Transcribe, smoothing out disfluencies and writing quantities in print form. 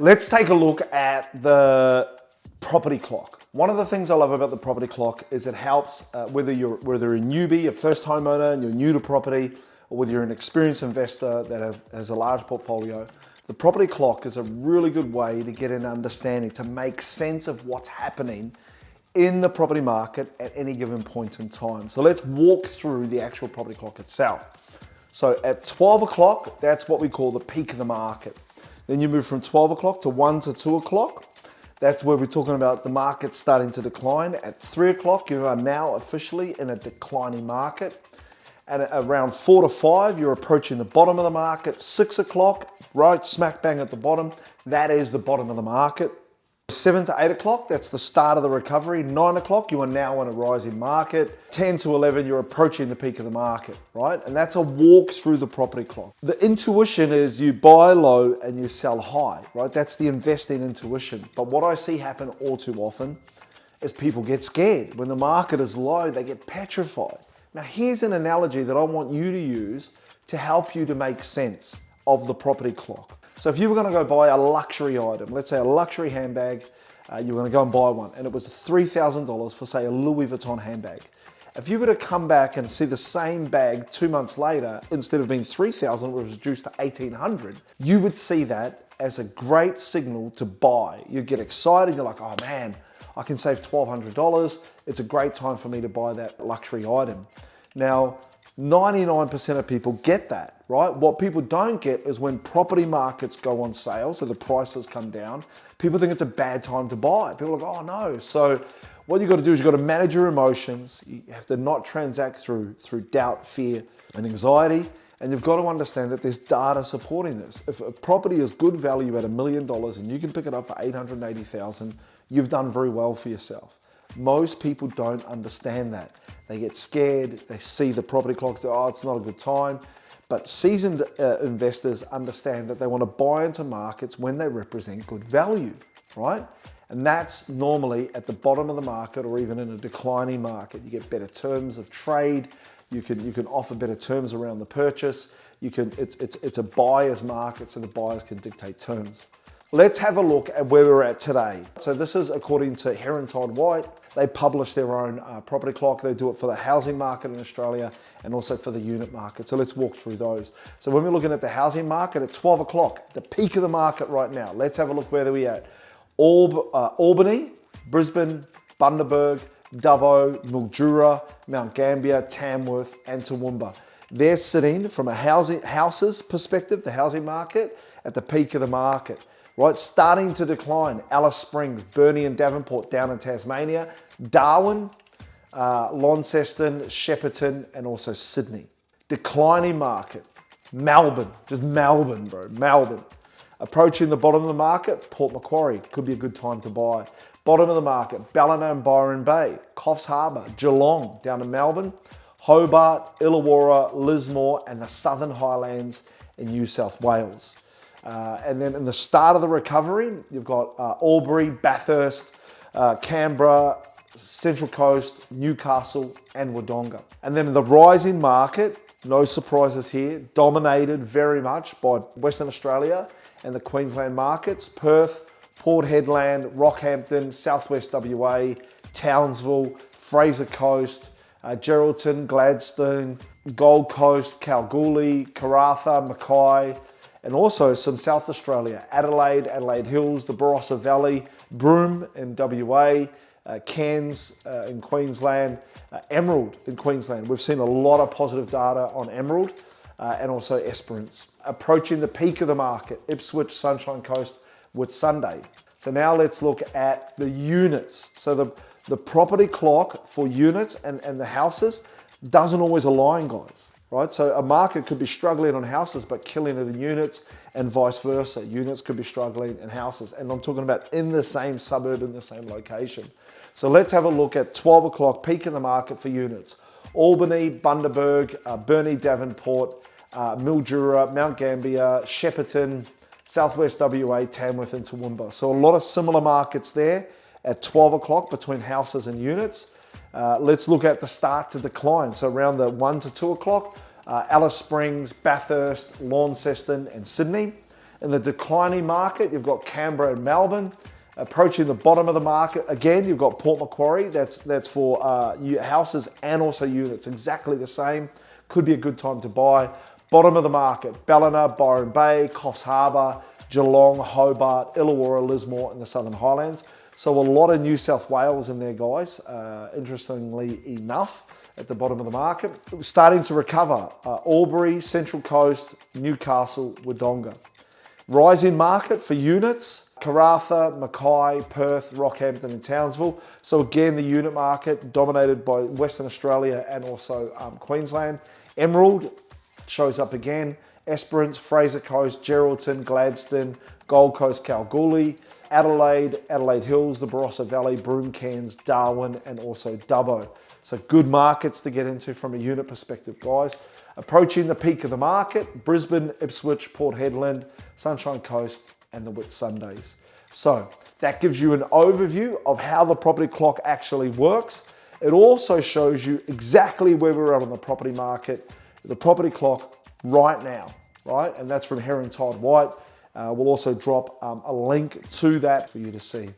Let's take a look at the property clock. One of the things I love about the property clock is it helps whether you're a newbie, a first homeowner, and you're new to property, or whether you're an experienced investor that has a large portfolio. The property clock is a really good way to get an understanding, to make sense of what's happening in the property market at any given point in time. So let's walk through the actual property clock itself. So at 12 o'clock, that's what we call the peak of the market. Then you move from 12 o'clock to 1 to 2 o'clock. That's where we're talking about the market starting to decline. At 3 o'clock, you are now officially in a declining market. And at around 4 to 5, you're approaching the bottom of the market. 6 o'clock, right smack bang at the bottom, that is the bottom of the market. 7 to 8 o'clock, that's the start of the recovery. 9 o'clock, you are now in a rising market. 10 to 11, you're approaching the peak of the market, right? And that's a walk through the property clock. The intuition is you buy low and you sell high, right? That's the investing intuition. But what I see happen all too often is people get scared. When the market is low, they get petrified. Now, here's an analogy that I want you to use to help you to make sense of the property clock. So if you were going to go buy a luxury item, let's say a luxury handbag, you were going to go and buy one, and it was $3,000 for, say, a Louis Vuitton handbag. If you were to come back and see the same bag 2 months later, instead of being $3,000, it was reduced to $1,800, you would see that as a great signal to buy. You'd get excited, you're like, oh man, I can save $1,200. It's a great time for me to buy that luxury item. Now, 99% of people get that, right? What people don't get is when property markets go on sale, so the prices come down, people think it's a bad time to buy. People are like, oh no. So what you've got to do is you've got to manage your emotions. You have to not transact through doubt, fear, and anxiety. And you've got to understand that there's data supporting this. If a property is good value at $1 million and you can pick it up for $880,000, you've done very well for yourself. Most people don't understand that. They get scared, they see the property clock, say, oh, it's not a good time. But seasoned investors understand that they want to buy into markets when they represent good value, right? And that's normally at the bottom of the market or even in a declining market. You get better terms of trade, you can offer better terms around the purchase. It's a buyer's market, so the buyers can dictate terms. Let's have a look at where we're at today. So this is according to Herron, Todd, White. They publish their own property clock. They do it for the housing market in Australia and also for the unit market. So let's walk through those. So when we're looking at the housing market at 12 o'clock, the peak of the market right now, let's have a look where we're at. Albany, Brisbane, Bundaberg, Dubbo, Mildura, Mount Gambier, Tamworth, and Toowoomba. They're sitting from a houses perspective, the housing market, at the peak of the market. Right, starting to decline. Alice Springs, Burnie and Devonport down in Tasmania, Darwin, Launceston, Shepparton, and also Sydney. Declining market. Melbourne, just Melbourne, bro, Melbourne. Approaching the bottom of the market, Port Macquarie, could be a good time to buy. Bottom of the market, Ballina and Byron Bay, Coffs Harbour, Geelong down in Melbourne, Hobart, Illawarra, Lismore, and the Southern Highlands in New South Wales. And then in the start of the recovery, you've got Albury, Bathurst, Canberra, Central Coast, Newcastle, and Wodonga. And then in the rising market, no surprises here, dominated very much by Western Australia and the Queensland markets, Perth, Port Hedland, Rockhampton, Southwest WA, Townsville, Fraser Coast, Geraldton, Gladstone, Gold Coast, Kalgoorlie, Karratha, Mackay, and also some South Australia, Adelaide, Adelaide Hills, the Barossa Valley, Broome in WA, Cairns in Queensland, Emerald in Queensland. We've seen a lot of positive data on Emerald and also Esperance. Approaching the peak of the market, Ipswich, Sunshine Coast, Whitsunday. So now let's look at the units. So the property clock for units and the houses doesn't always align, guys. Right, so a market could be struggling on houses but killing it in units, and vice versa. Units could be struggling in houses, and I'm talking about in the same suburb, in the same location. So let's have a look at 12 o'clock, peak in the market for units. Albany, Bundaberg, Burnie, Devonport, Mildura, Mount Gambier, Shepparton, Southwest WA, Tamworth, and Toowoomba. So a lot of similar markets there at 12 o'clock between houses and units. Let's look at the start to decline. So around the 1 to 2 o'clock, Alice Springs, Bathurst, Launceston, and Sydney. In the declining market, you've got Canberra and Melbourne. Approaching the bottom of the market, again, you've got Port Macquarie. That's for houses and also units, exactly the same. Could be a good time to buy. Bottom of the market, Ballina, Byron Bay, Coffs Harbour, Geelong, Hobart, Illawarra, Lismore, and the Southern Highlands. So a lot of New South Wales in there, guys, interestingly enough, at the bottom of the market. Starting to recover, Albury, Central Coast, Newcastle, Wodonga. Rising market for units, Karratha, Mackay, Perth, Rockhampton and Townsville. So again, the unit market dominated by Western Australia and also Queensland. Emerald shows up again. Esperance, Fraser Coast, Geraldton, Gladstone, Gold Coast, Kalgoorlie, Adelaide, Adelaide Hills, the Barossa Valley, Broome, Cairns, Darwin and also Dubbo. So good markets to get into from a unit perspective, guys. Approaching the peak of the market, Brisbane, Ipswich, Port Hedland, Sunshine Coast and the Whitsundays. So that gives you an overview of how the property clock actually works. It also shows you exactly where we're at on the property market, the property clock right now, right? And that's from Herron, Todd White. We'll also drop a link to that for you to see.